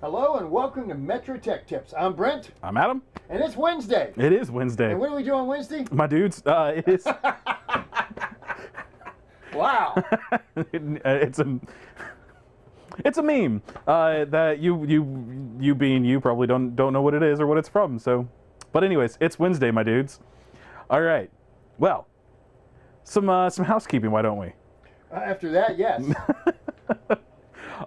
Hello and welcome to Metra Tech Tips. I'm Brent. I'm Adam. And it's Wednesday. It is Wednesday. And what do we do on Wednesday? My dudes, it is. Wow. It's a meme that you being you probably don't know what it is or what it's from. So, but anyways, it's Wednesday, my dudes. All right. Well, some housekeeping. Why don't we? After that, yes.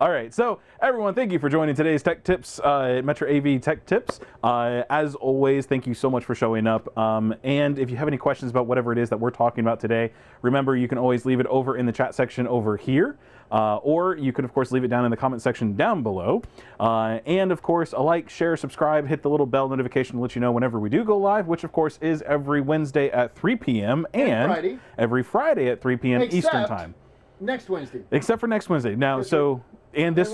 All right, so everyone, thank you for joining today's Tech Tips, MetraAV Tech Tips. As always, thank you so much for showing up. And if you have any questions about whatever it is that we're talking about today, remember you can always leave it over in the chat section over here, or you could of course leave it down in the comment section down below. And of course, a like, share, subscribe, hit the little bell notification to let you know whenever we do go live, which of course is every Wednesday at 3 p.m. and every Friday at 3 p.m. Eastern Time. Next Wednesday. Except for next Wednesday. Now, so. And this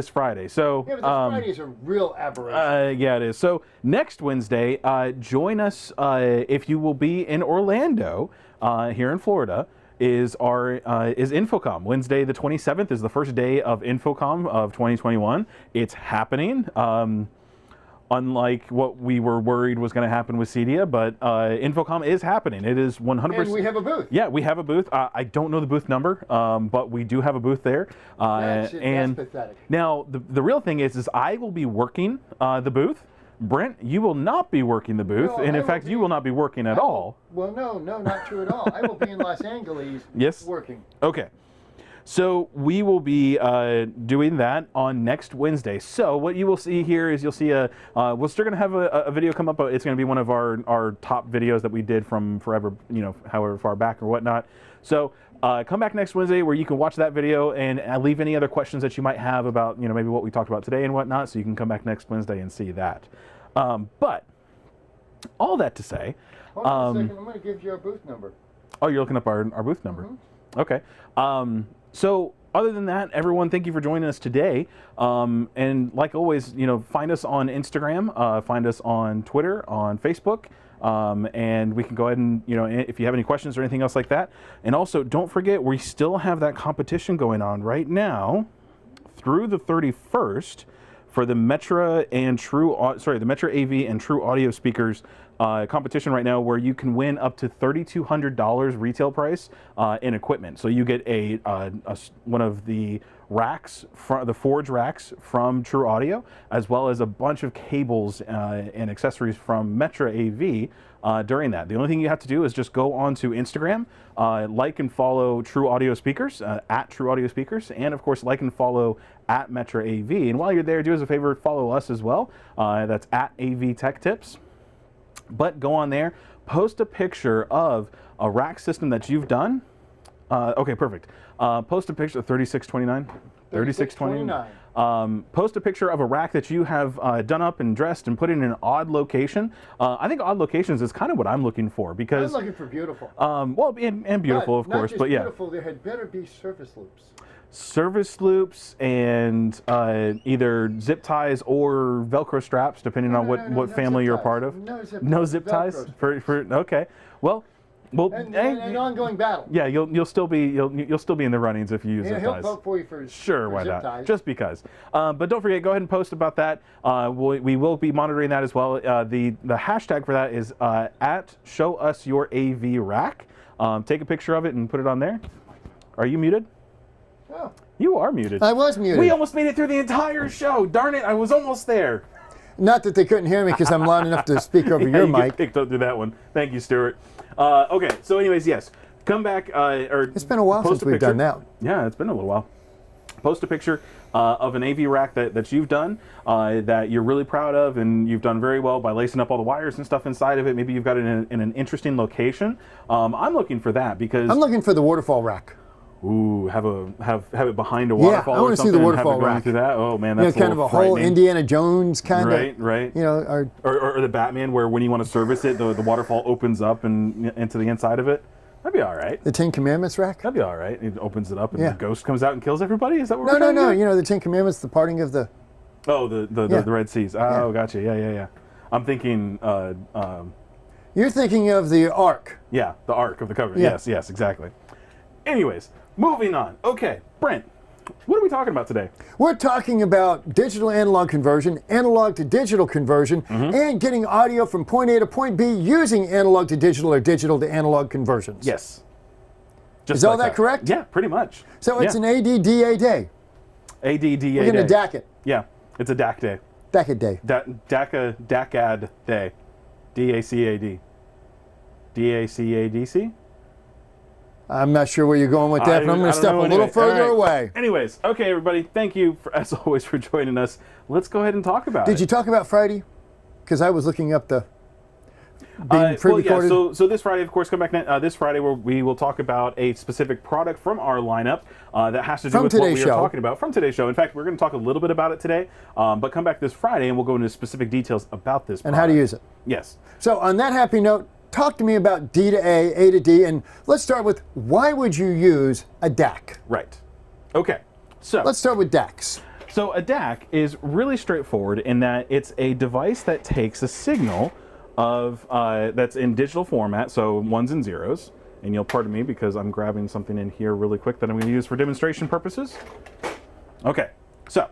Friday. So yeah, but this Friday is a real aberration. Yeah, it is. So next Wednesday, join us if you will be in Orlando, here in Florida. Is InfoComm. Wednesday the 27th is the first day of InfoComm of 2021. It's happening. Unlike what we were worried was going to happen with CEDIA, but InfoComm is happening. It is 100%. And we have a booth. Yeah, we have a booth. I don't know the booth number, but we do have a booth there. That's pathetic. Now, the real thing is I will be working the booth. Brent, you will not be working the booth, No, and in fact, you will not be working at all. Well, no, not true at all. I will be in Los Angeles working. Okay. So we will be doing that on next Wednesday. So what you will see here is you'll see we're still going to have a video come up. It's going to be one of our top videos that we did from forever, however far back or whatnot. So come back next Wednesday where you can watch that video and leave any other questions that you might have about, maybe what we talked about today and whatnot. So you can come back next Wednesday and see that. But all that to say, hold on a second. I'm going to give you our booth number. Oh, you're looking up our booth number. Mm-hmm. Okay. So other than that, everyone, thank you for joining us today. And like always, find us on Instagram, find us on Twitter, on Facebook, and we can go ahead and, if you have any questions or anything else like that. And also, don't forget, we still have that competition going on right now through the 31st for the Metra and the MetraAV and True Audio speakers competition right now, where you can win up to $3,200 retail price in equipment. So you get one of the racks, the Forge racks from True Audio, as well as a bunch of cables and accessories from MetraAV during that. The only thing you have to do is just go onto Instagram, like and follow True Audio Speakers, at True Audio Speakers, and of course like and follow at MetraAV. And while you're there, do us a favor, follow us as well. That's at AV Tech Tips. But go on there, post a picture of a rack system that you've done. Okay, perfect. Post a picture of 3629. 3629. Post a picture of a rack that you have done up and dressed and put in an odd location. I think odd locations is kind of what I'm looking for, because I'm looking for beautiful. Well, and beautiful, of course, but yeah. Beautiful, there had better be service loops. Service loops and either zip ties or Velcro straps, depending on what family you're a part of. No zip ties. Okay. Well, and an ongoing battle. Yeah, you'll still be in the runnings if you use zip ties. He'll vote for you for sure. Why zip not? Ties. Just because. But don't forget, go ahead and post about that. We will be monitoring that as well. The hashtag for that is at @ShowUsYourAVRack. Take a picture of it and put it on there. Are you muted? Oh. You are muted. I was muted. We almost made it through the entire show. Darn it, I was almost there. Not that they couldn't hear me because I'm loud enough to speak over your mic. Get picked up through that one. Thank you, Stuart. Okay, so anyways, yes. Come back. It's been a while since we've done that. Yeah, it's been a little while. Post a picture of an AV rack that you've done that you're really proud of, and you've done very well by lacing up all the wires and stuff inside of it. Maybe you've got it in an interesting location. I'm looking for that because I'm looking for the waterfall rack. Ooh, have it behind a waterfall. Yeah, I want to see the waterfall rack. Through that. Oh man, that's kind of a whole Indiana Jones kind of. Right. Or the Batman, where when you want to service it, the waterfall opens up and into the inside of it. That'd be all right. The Ten Commandments rack. That'd be all right. It opens it up and the ghost comes out and kills everybody. Is that what we're trying to do? No. The Ten Commandments, the parting of the. Oh, the Red Seas. Oh, gotcha. Yeah. I'm thinking. You're thinking of the Ark. Yeah, the Ark of the Covenant. Yeah. Yes, exactly. Anyways, moving on. Okay, Brent, What are we talking about today? We're talking about digital analog conversion, analog to digital conversion, and getting audio from point A to point B using analog to digital or digital to analog conversions. Yes. Just Is all that correct? Yeah, pretty much. So it's an ADDA day. ADDA We're going to DAC it. Yeah, it's a DAC day. DAC it day. DACAD day. DACAD. DACADC? I'm not sure where you're going with that, but I'm going to step a little further away. Anyways, okay, everybody, thank you, as always, for joining us. Let's go ahead and talk about it. Did you talk about Friday? Because I was looking up the being pre-recorded. Well, yeah, so this Friday, of course, come back this Friday where we will talk about a specific product from our lineup that has to do with what we are talking about from today's show. In fact, we're going to talk a little bit about it today, but come back this Friday and we'll go into specific details about this product. And how to use it. Yes. So on that happy note, talk to me about D to A to D, and let's start with why would you use a DAC? Right. Okay. So let's start with DACs. So a DAC is really straightforward in that it's a device that takes a signal of that's in digital format, so ones and zeros. And you'll pardon me because I'm grabbing something in here really quick that I'm going to use for demonstration purposes. Okay. So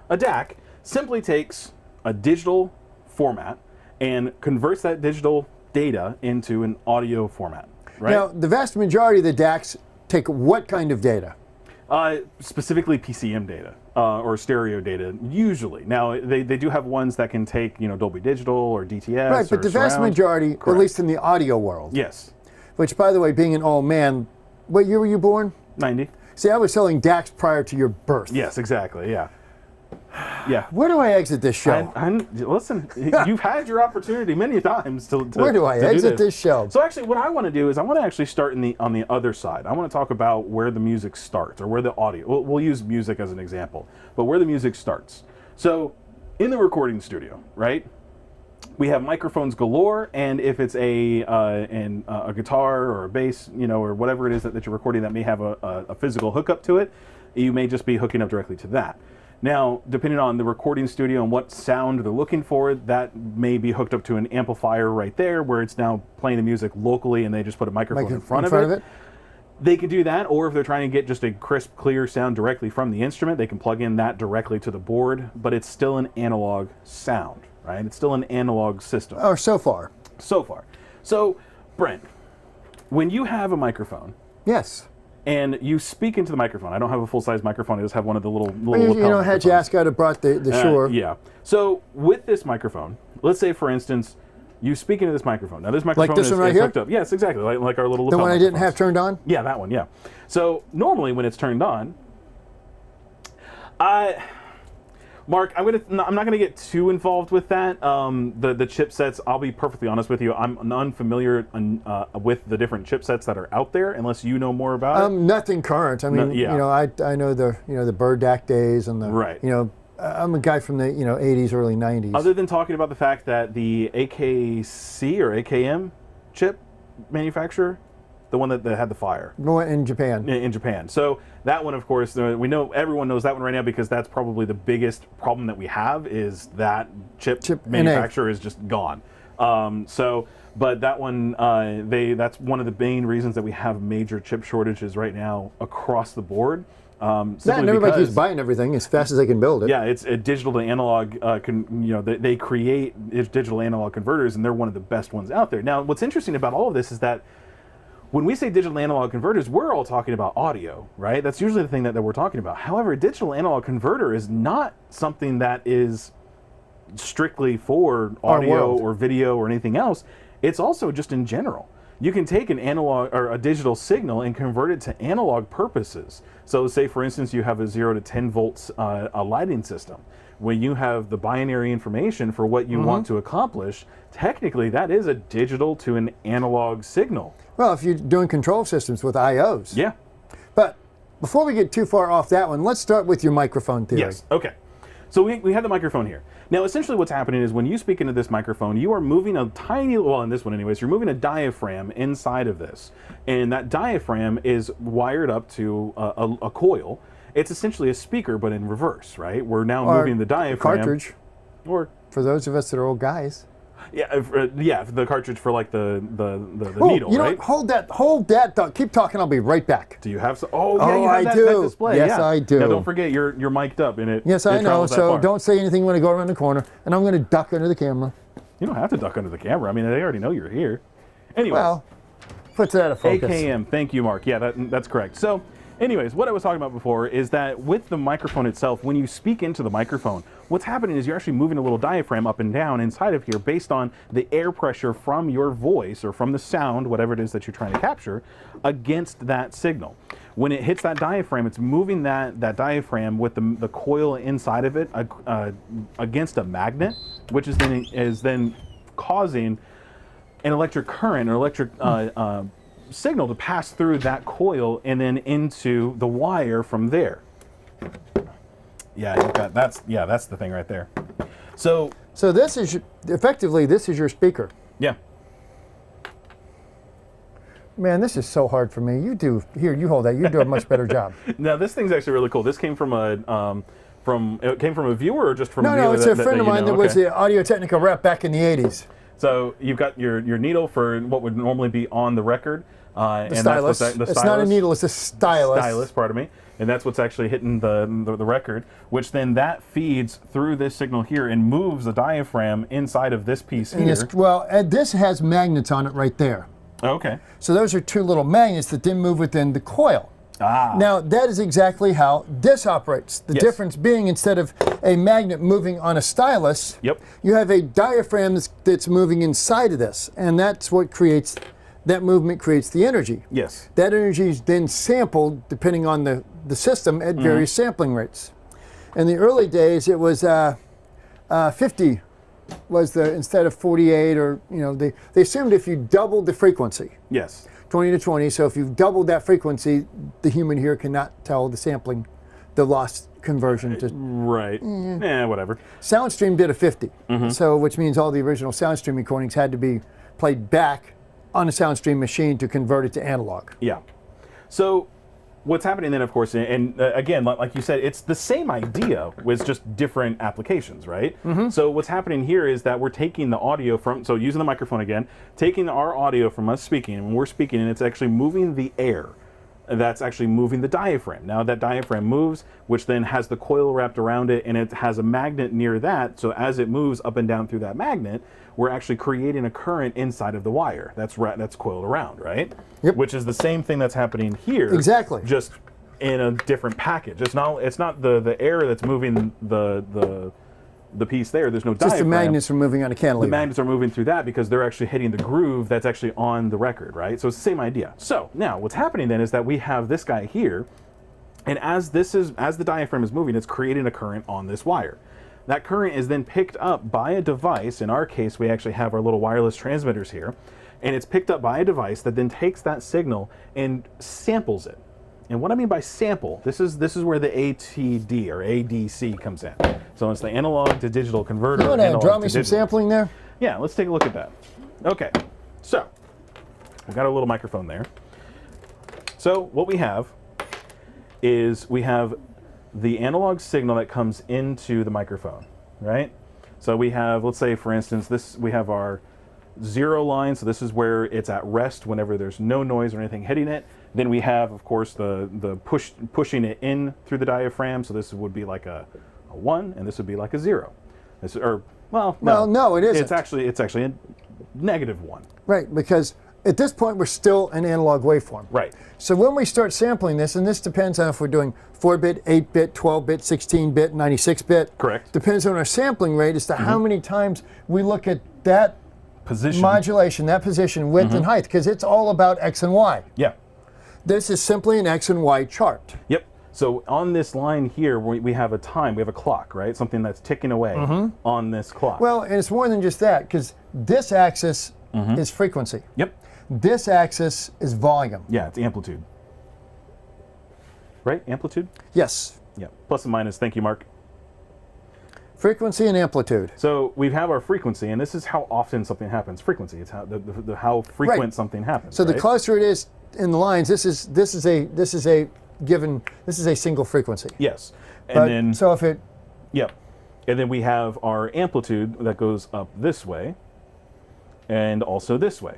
a DAC simply takes a digital format and converts that digital data into an audio format, right? Now, the vast majority of the DACs take what kind of data? Specifically PCM data or stereo data, usually. Now, they do have ones that can take, Dolby Digital or DTS. Right, but the vast majority, correct, at least in the audio world. Yes. Which, by the way, being an old man, what year were you born? 90. See, I was selling DACs prior to your birth. Yes, exactly, yeah. Yeah. Where do I exit this show? Listen, you've had your opportunity many times to Where do I exit this show? So actually, what I want to do is I want to actually start on the other side. I want to talk about where the music starts, or where the audio. We'll use music as an example, but where the music starts. So, in the recording studio, right? We have microphones galore, and if it's a guitar or a bass, or whatever it is that you're recording that may have a physical hookup to it, you may just be hooking up directly to that. Now, depending on the recording studio and what sound they're looking for, that may be hooked up to an amplifier right there where it's now playing the music locally and they just put a microphone in front of it. They could do that, or if they're trying to get just a crisp, clear sound directly from the instrument, they can plug in that directly to the board, but it's still an analog sound, right? It's still an analog system. Oh, so far. So far. So, Brent, when you have a microphone... Yes. And you speak into the microphone. I don't have a full-size microphone. I just have one of the little had you asked, I'd have brought the Shure. Yeah. So with this microphone, let's say, for instance, you speak into this microphone. Now, this microphone like this one right is hooked up. Yes, exactly. Like our little lapel The one I didn't have turned on? Yeah, that one, yeah. So normally when it's turned on, Mark, I'm not gonna get too involved with that. The chipsets, I'll be perfectly honest with you, I'm unfamiliar with the different chipsets that are out there, unless you know more about it. Nothing current. I mean, I know the Bird DAC days and the right. I'm a guy from the 80s, early 90s. Other than talking about the fact that the AKC or AKM chip manufacturer, the one that had the fire. In Japan. In Japan. So that one, of course, we know everyone knows that one right now because that's probably the biggest problem that we have is that chip manufacturer is just gone. But that one, that's one of the main reasons that we have major chip shortages right now across the board. And everybody keeps buying everything as fast as they can build it. Yeah, it's a digital to analog. They create digital analog converters, and they're one of the best ones out there. Now, what's interesting about all of this is that when we say digital analog converters, we're all talking about audio, right? That's usually the thing that we're talking about. However, a digital analog converter is not something that is strictly for audio or video or anything else. It's also just in general. You can take an analog or a digital signal and convert it to analog purposes. So say, for instance, you have a 0 to 10 volts a lighting system. When you have the binary information for what you want to accomplish, technically that is a digital to an analog signal. Well, if you're doing control systems with IOs. Yeah. But before we get too far off that one, let's start with your microphone theory. Yes, okay. So we have the microphone here. Now, essentially what's happening is when you speak into this microphone, you are moving a tiny, well, in this one anyways, you're moving a diaphragm inside of this. And that diaphragm is wired up to a coil. It's essentially a speaker, but in reverse, right? We're now moving the diaphragm. Cartridge. Or for those of us that are old guys. Yeah, the cartridge for like the needle, you know right? what? Hold that thought. Keep talking, I'll be right back. Do you have some? Oh, yeah, you have I that, do. that display. Yes, yeah. I do. Now, don't forget, you're mic'd up, and it. Yes, it I know, travels that so far. don't say anything when I go around the corner, and I'm going to duck under the camera. You don't have to duck under the camera. I mean, they already know you're here. Anyways. Well, puts it out of focus. AKM, thank you, Mark. Yeah, that's correct. So, anyways, what I was talking about before is that with the microphone itself, when you speak into the microphone, what's happening is you're actually moving a little diaphragm up and down inside of here based on the air pressure from your voice or from the sound, whatever it is that you're trying to capture, against that signal. When it hits that diaphragm, it's moving that diaphragm with the coil inside of it against a magnet, which is then causing an electric current, an electric signal to pass through that coil and then into the wire from there. Yeah, you've got, that's the thing right there. So this is effectively your speaker. yeah. Man, this is so hard for me. You hold that. You do a much better job. Now this thing's actually really cool. This came from it came from a viewer or just from a viewer? No, it's a friend of mine that was the Audio-Technica rep back in the 80s. So you've got your needle for what would normally be on the record. The stylus. It's not a needle, it's a stylus. Stylus, pardon me. And that's what's actually hitting the record, which then that feeds through this signal here and moves the diaphragm inside of this piece here. And this has magnets on it right there. Okay. So those are two little magnets that then move within the coil. Ah. Now, that is exactly how this operates. The difference being, instead of a magnet moving on a stylus, you have a diaphragm that's moving inside of this. And that's what creates, that movement creates the energy. Yes. That energy is then sampled, depending on the system, at various sampling rates. In the early days, it was 50 was instead of 48, or, they assumed if you doubled the frequency. Yes. 20 to 20, so if you've doubled that frequency, the human here cannot tell the sampling, the lost conversion to... Right. Whatever. Soundstream did a 50, so which means all the original Soundstream recordings had to be played back on a Soundstream machine to convert it to analog. Yeah. So what's happening then, of course, and again, like you said, it's the same idea with just different applications, right? So what's happening here is that we're taking the audio from, so using the microphone again, taking our audio from us speaking, and when we're speaking, and it's actually moving the air. That's actually moving the diaphragm. Now that diaphragm moves, which then has the coil wrapped around it, and it has a magnet near that, so as it moves up and down through that magnet, we're actually creating a current inside of the wire that's coiled around, right? Yep. Which is the same thing that's happening here. Exactly. Just in a different package. It's not the air that's moving the piece there. There's no diaphragm. Just the magnets are moving on a cantilever. The magnets are moving through that because they're actually hitting the groove that's actually on the record, right? So it's the same idea. So now what's happening then is that we have this guy here, and as the diaphragm is moving, it's creating a current on this wire. That current is then picked up by a device. In our case, we actually have our little wireless transmitters here, and it's picked up by a device that then takes that signal and samples it. And what I mean by sample, this is where the ATD or ADC comes in. So it's the analog to digital converter. You want to draw me some sampling there? Yeah, let's take a look at that. Okay, so we've got a little microphone there. So what we have is we have the analog signal that comes into the microphone, right? So we have, let's say for instance, we have our 0 line, so this is where it's at rest whenever there's no noise or anything hitting it. Then we have, of course, the pushing it in through the diaphragm, so this would be like a 1, and this would be like a 0. No, it isn't. It's actually a -1. Right, because at this point we're still an analog waveform. Right. So when we start sampling this, and this depends on if we're doing 4-bit, 8-bit, 12-bit, 16-bit, 96-bit. Correct. Depends on our sampling rate as to how many times we look at that Position. modulation, that position, width and height, because it's all about X and Y. Yeah. This is simply an X and Y chart. Yep. So on this line here, we have a time, we have a clock, right? Something that's ticking away on this clock. Well, and it's more than just that, because this axis is frequency. Yep. This axis is volume. Yeah, it's amplitude. Right? Amplitude? Yes. Yeah. Plus and minus. Thank you, Mark. Frequency and amplitude. So we have our frequency, and this is how often something happens. Frequency. It's how frequent something happens. So the closer it is in the lines, this is a single frequency. Yes. And then so if it yep. And then we have our amplitude that goes up this way. and also this way,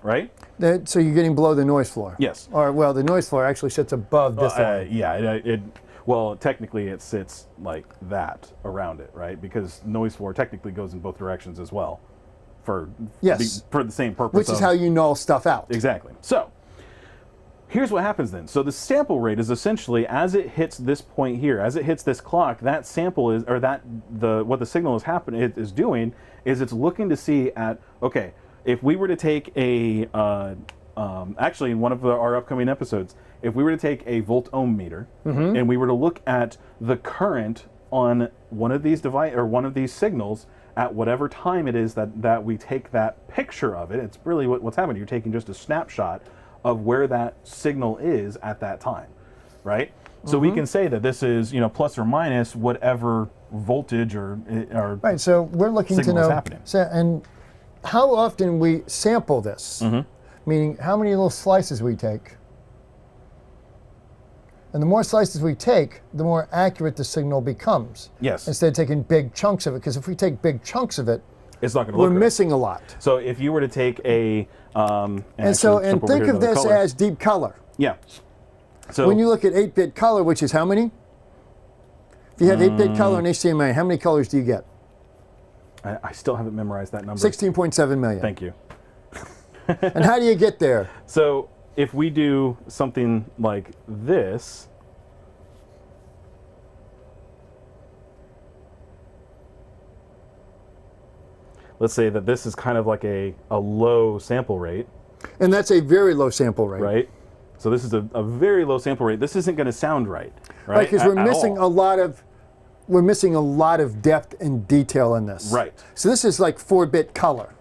right? So you're getting below the noise floor. Yes. Or, well, the noise floor actually sits above this line. Yeah, well, technically it sits like that around it, right? Because noise floor technically goes in both directions as well for the same purpose. Which is how you null stuff out. Exactly. So here's what happens then. So the sample rate is essentially, as it hits this point here, as it hits this clock, that sample is, or what the signal is doing is it's looking to see at, okay, if we were to take a, actually in one of our upcoming episodes, if we were to take a volt ohm meter and we were to look at the current on one of these one of these signals at whatever time it is that we take that picture of it, it's really what's happening. You're taking just a snapshot of where that signal is at that time, right? So we can say that this is, plus or minus whatever voltage or right. So we're looking to know happening. And how often we sample this, meaning how many little slices we take. And the more slices we take, the more accurate the signal becomes. Yes. Instead of taking big chunks of it, because if we take big chunks of it, it's not going to look we're right. missing a lot. So if you were to take a and think of this as deep color. Yeah. So when you look at 8-bit color, which is how many? If you have 8-bit color in HDMI, how many colors do you get? I still haven't memorized that number. 16.7 million. Thank you. And how do you get there? So if we do something like this, let's say that this is kind of like a low sample rate. And that's a very low sample rate. Right. So this is a very low sample rate. This isn't going to sound right. Right. Because we're missing a lot of depth and detail in this. Right. So this is like 4-bit color.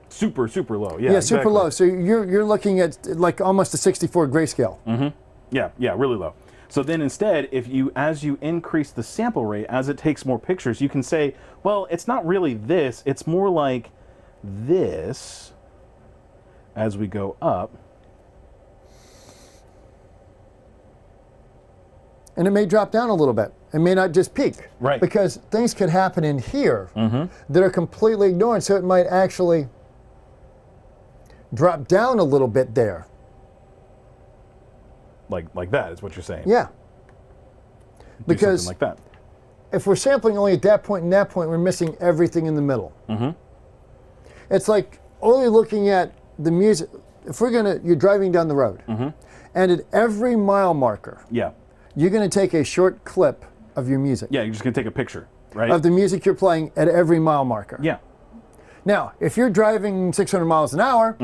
Super low. Yeah. Yeah, exactly. super low. So you're looking at like almost a 64 grayscale. Yeah, really low. So then instead, as you increase the sample rate, as it takes more pictures, you can say, well, it's not really this, it's more like this as we go up. And it may drop down a little bit. It may not just peak. Right. Because things could happen in here that are completely ignored. So it might actually drop down a little bit there. Like that is what you're saying. Yeah. Do Because something like that. if we're sampling only at that point and that point, we're missing everything in the middle. It's like only looking at the music. If you're driving down the road, and at every mile marker, Yeah. you're going to take a short clip of your music. Yeah, you're just going to take a picture, right? Of the music you're playing at every mile marker. Yeah. Now, if you're driving 600 miles an hour,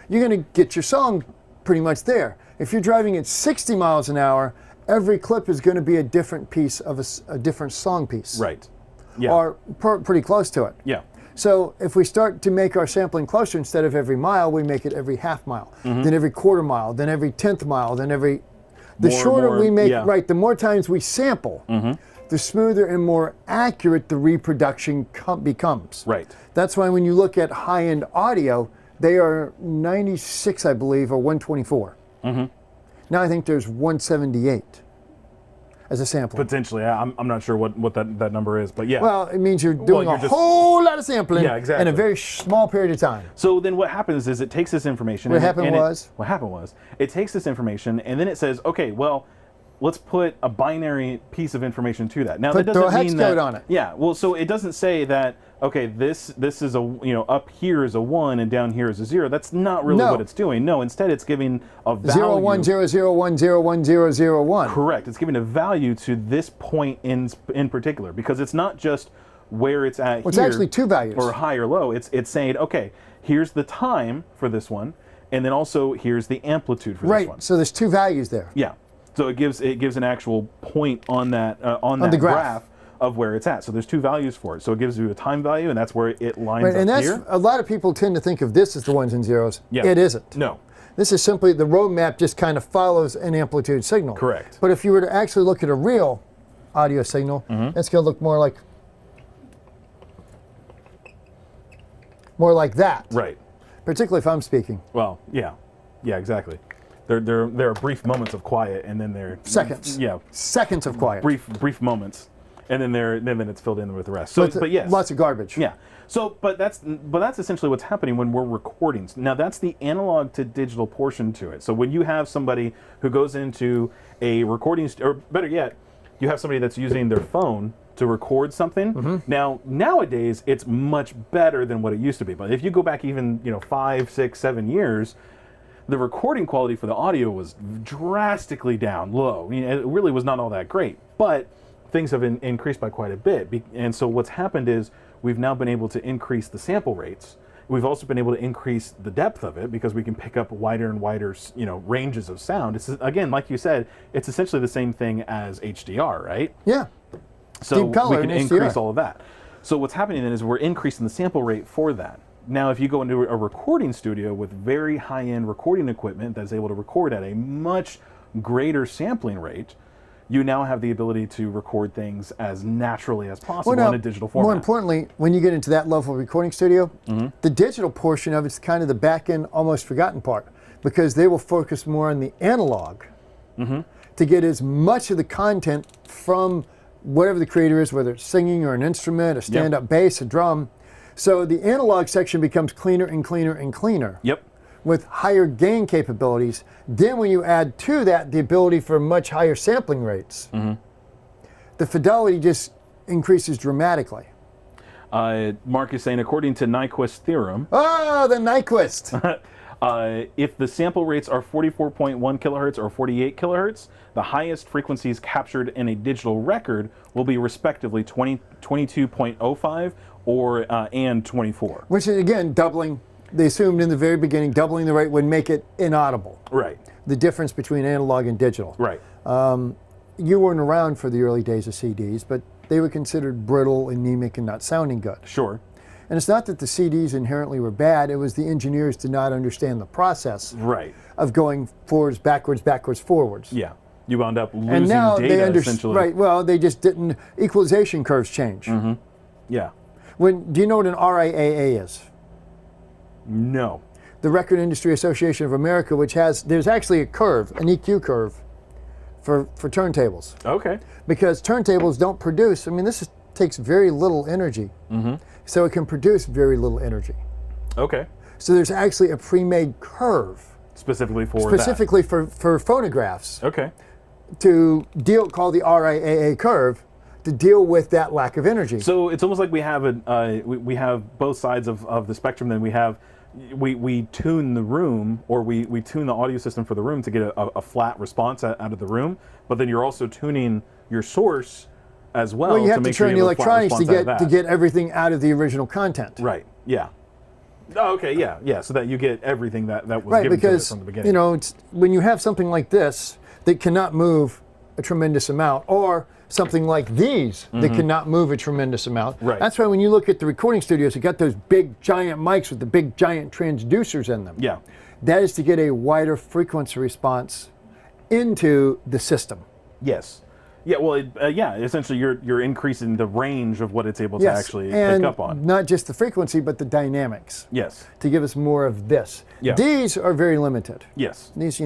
you're going to get your song pretty much there. If you're driving at 60 miles an hour, every clip is going to be a different piece of a different song piece. Right. Yeah. Or pretty close to it. Yeah. So if we start to make our sampling closer, instead of every mile, we make it every half mile, then every quarter mile, then every 10th mile, then every... The shorter we make, right, the more times we sample, the smoother and more accurate the reproduction becomes. Right. That's why when you look at high-end audio, they are 96, I believe, or 124. Now I think there's 178 as a sample. Potentially. I'm not sure what that number is, but yeah. Well, it means you're doing a whole lot of sampling in a very small period of time. So then what happens is it takes this information. What happened was it takes this information and then it says, okay, well, let's put a binary piece of information to that. Now that doesn't mean that. Throw a hex code on it. Yeah. Well, so it doesn't say that. Okay, this is a up here is a 1 and down here is a 0. That's not really what it's doing. No, instead it's giving a value. 0 1 0 0 1 0 1 0 0 1. Correct. It's giving a value to this point in particular because it's not just where it's at. It's actually two values. Or high or low. It's saying, okay, here's the time for this one, and then also here's the amplitude for this one. Right. So there's two values there. Yeah. So it gives an actual point on that the graph of where it's at. So there's two values for it. So it gives you a time value, and that's where it lines up and that's, here. a lot of people tend to think of this as the ones and zeros. Yeah. It isn't. No. This is simply the roadmap just kind of follows an amplitude signal. Correct. But if you were to actually look at a real audio signal, it's going to look more like that. Right. Particularly if I'm speaking. Well, yeah. Yeah, exactly. There are brief moments of quiet, and then there Seconds. Yeah. Seconds of quiet. Brief moments. and then it's filled in with the rest. So, but yes, lots of garbage. Yeah. So, but that's essentially what's happening when we're recording. Now, that's the analog to digital portion to it. So, when you have somebody who goes into a recording, or better yet, you have somebody that's using their phone to record something. Now, nowadays, it's much better than what it used to be. But if you go back even 5, 6, 7 years, the recording quality for the audio was drastically down low. I mean, it really was not all that great. But things have increased by quite a bit. And so what's happened is we've now been able to increase the sample rates. We've also been able to increase the depth of it because we can pick up wider and wider, ranges of sound. It's, again, like you said, it's essentially the same thing as HDR, right? Yeah. So Deep color we can in increase HDR. all of that. So what's happening then is we're increasing the sample rate for that. Now, if you go into a recording studio with very high-end recording equipment that's able to record at a much greater sampling rate, you now have the ability to record things as naturally as possible in a digital format. More importantly, when you get into that level of recording studio, the digital portion of it's kind of the back end, almost forgotten part, because they will focus more on the analog to get as much of the content from whatever the creator is, whether it's singing or an instrument, a stand-up bass, a drum. So the analog section becomes cleaner and cleaner and cleaner. Yep. With higher gain capabilities. Then when you add to that the ability for much higher sampling rates, the fidelity just increases dramatically. Mark is saying, according to Nyquist's theorem, oh, the Nyquist. If the sample rates are 44.1 kilohertz or 48 kilohertz, the highest frequencies captured in a digital record will be respectively 22.05 or and 24. Which is, again, doubling. They assumed in the very beginning doubling the rate would make it inaudible. Right. The difference between analog and digital. Right. You weren't around for the early days of CDs, but they were considered brittle, anemic, and not sounding good. Sure. And it's not that the CDs inherently were bad, it was the engineers did not understand the process of going forwards, backwards, forwards. Yeah. You wound up losing and now data, essentially. Right, well, they just didn't, equalization curves change. Yeah. Do you know what an RIAA is? No. The Record Industry Association of America, which there's actually a curve, an EQ curve, for turntables. Okay. Because turntables don't produce, this takes very little energy. So it can produce very little energy. Okay. So there's actually a pre-made curve. Specifically for phonographs. Okay. To called the RIAA curve, to deal with that lack of energy. So it's almost like we have we have both sides of the spectrum. Then we tune the room, or we tune the audio system for the room to get a flat response out of the room. But then you're also tuning your source as well. Well, you have to turn the electronics to get everything out of the original content. Right. Yeah. Oh, okay. Yeah. Yeah. So that you get everything that was right, given because, to it from the beginning. It's, when you have something like this that cannot move a tremendous amount, or something like these that cannot move a tremendous amount. Right. That's why when you look at the recording studios, you got those big giant mics with the big giant transducers in them. Yeah. That is to get a wider frequency response into the system. Yes. Yeah, well, essentially you're increasing the range of what it's able to actually and pick up on. Not just the frequency, but the dynamics. Yes. To give us more of this. Yeah. These are very limited. Yes. These,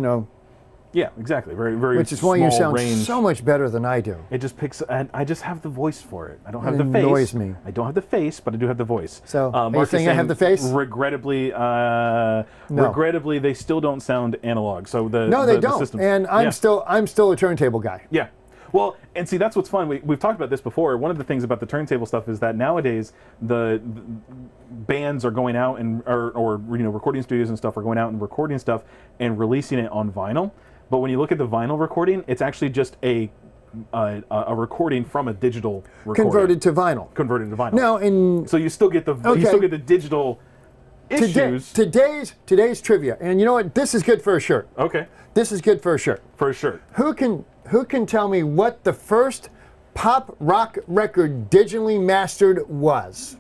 Yeah, exactly. Very, very which is why you sound range. so much better than I do. It just picks, and I just have the voice for it. I don't have It the face. annoys me. I don't have the face, but I do have the voice. So, are you Mark is saying I have the face? Regrettably, No. regrettably, they still don't sound analog. So they don't. systems, and I'm still a turntable guy. Yeah. Well, and see, that's what's fun. We've talked about this before. One of the things about the turntable stuff is that nowadays the bands are going out or recording studios and stuff are going out and recording stuff and releasing it on vinyl. But when you look at the vinyl recording, it's actually just a recording from a digital recording. Converted to vinyl. Now, so you still get the digital issues. Today's trivia, and you know what? This is good for a shirt. Okay. This is good for a shirt. For a shirt. Who can tell me what the first pop rock record digitally mastered was?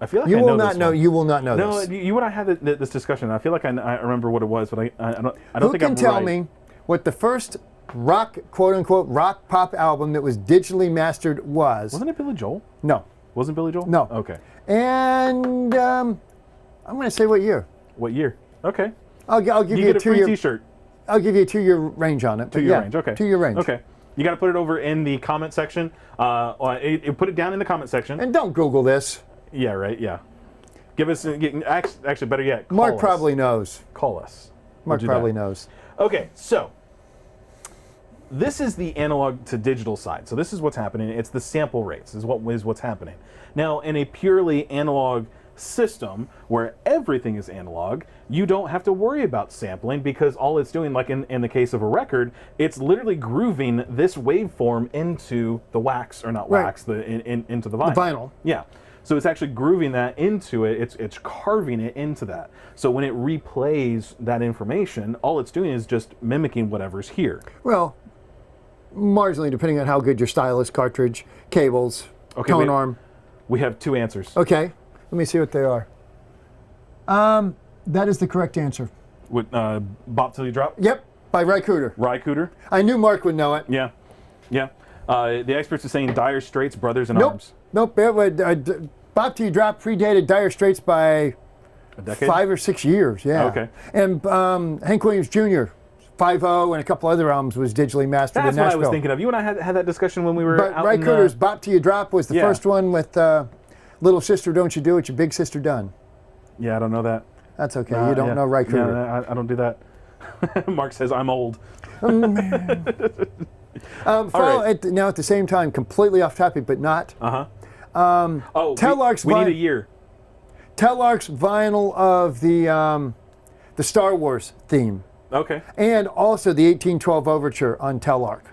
I feel like you I will know not this know. one. You will not know No, this. you and I had this discussion. I feel like I remember what it was, but I don't think I'm Who can tell me what the first rock, quote unquote, rock pop album that was digitally mastered was? Wasn't it Billy Joel? No. Wasn't Billy Joel? No. Okay. And I'm going to say what year. What year? Okay. I'll give you get a free two-year T-shirt. I'll give you a 2-year range on it. 2-year range. Okay. 2-year range. Okay. You got to put it over in the comment section. Put it down in the comment section. And don't Google this. Yeah, right. Yeah. Give us actually better yet. Call Mark us. probably knows. Call us. Mark probably knows. Okay, so this is the analog to digital side. So this is what's happening. It's the sample rates is what's happening. Now, in a purely analog system where everything is analog, you don't have to worry about sampling because all it's doing, like in the case of a record, it's literally grooving this waveform into the wax, or not wax, into the vinyl. The vinyl. Yeah. So it's actually grooving that into it. It's carving it into that. So when it replays that information, all it's doing is just mimicking whatever's here. Well, marginally, depending on how good your stylus, cartridge, cables, tone arm. We have two answers. Okay. Let me see what they are. That is the correct answer. With Bop Till You Drop? Yep, by Riaa Curve. I knew Mark would know it. Yeah, yeah. The experts are saying Dire Straits, Brothers in Arms. Nope. Bop Till You Drop predated Dire Straits by a decade? 5 or 6 years. Yeah. Okay. And Hank Williams Jr. 5.0 and a couple other albums was digitally mastered in Nashville. That's what I was thinking of. You and I had that discussion when we were out Riaa Curve's Bop Till You Drop was the first one with Little Sister Don't You Do It, Your Big Sister Done. Yeah, I don't know that. That's okay. You don't know Riaa Curve. Yeah, I don't do that. Mark says I'm old. Now at the same time, completely off topic, but not. We need a year. Telarc's vinyl of the Star Wars theme. Okay. And also the 1812 Overture on Telarc.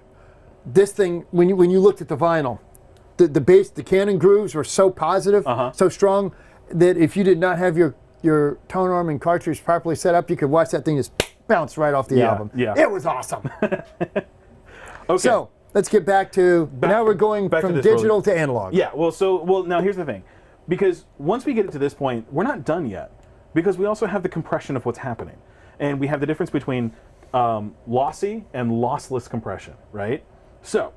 This thing, when you looked at the vinyl, the bass, the canon grooves were so positive, so strong, that if you did not have your tone arm and cartridge properly set up, you could watch that thing just bounce right off the album. Yeah. It was awesome. Okay. So let's get back to, now we're going from digital to analog. Yeah, now here's the thing. Because once we get to this point, we're not done yet. Because we also have the compression of what's happening. And we have the difference between lossy and lossless compression, right? So,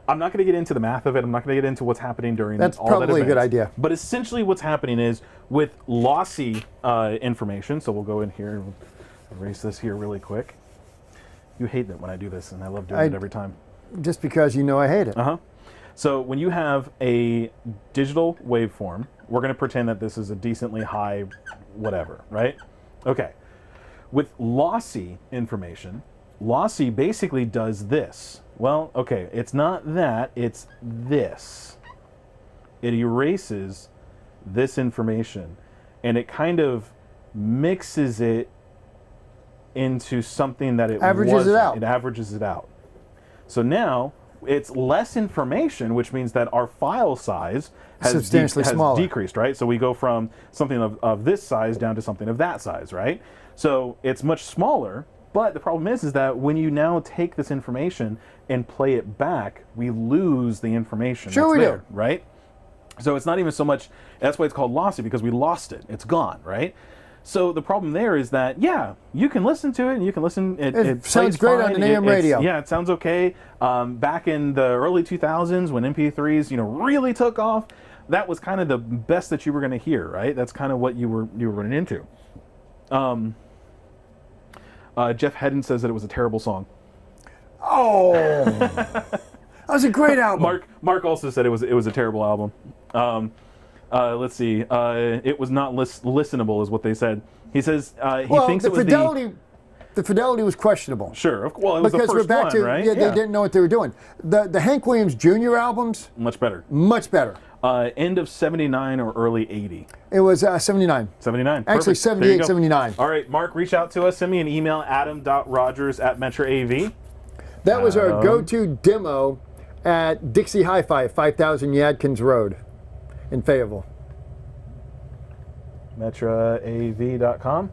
I'm not going to get into the math of it. I'm not going to get into what's happening during all that events. That's probably a good idea. But essentially what's happening is with lossy information, so we'll go in here and erase this here really quick. You hate it when I do this, and I love doing it every time. Just because you know I hate it. So when you have a digital waveform, we're going to pretend that this is a decently high whatever, right? Okay. With lossy information, lossy basically does this. Well, okay, it's not that, it's this. It erases this information, and it kind of mixes it into something that it averages it out. It averages it out. So now it's less information, which means that our file size has substantially smaller. Decreased, right? So we go from something of this size down to something of that size, right? So it's much smaller, but the problem is that when you now take this information and play it back, we lose the information that's there, right? So it's not even so much, that's why it's called lossy, because we lost it. It's gone, right? So the problem there is that, yeah, you can listen to it, and you can listen. It sounds great on an AM radio. Yeah, it sounds okay. Back in the early 2000s, when MP3s, really took off, that was kind of the best that you were going to hear, right? That's kind of what you were running into. Jeff Hedden says that it was a terrible song. Oh, that was a great album. Mark also said it was a terrible album. Let's see. It was not listenable, is what they said. He says he thinks the fidelity was questionable. Sure. Well, it was because the first we're back one, to, right? Yeah, they didn't know what they were doing. The Hank Williams Jr. albums, much better. Much better. End of 79 or early 80. It was 79. 79. Actually, Perfect. 78, 79. All right, Mark, reach out to us. Send me an email, adam.rogers@MetraAV. That was our go-to demo at Dixie Hi-Fi, 5000 Yadkins Road in Fayetteville. MetraAV.com.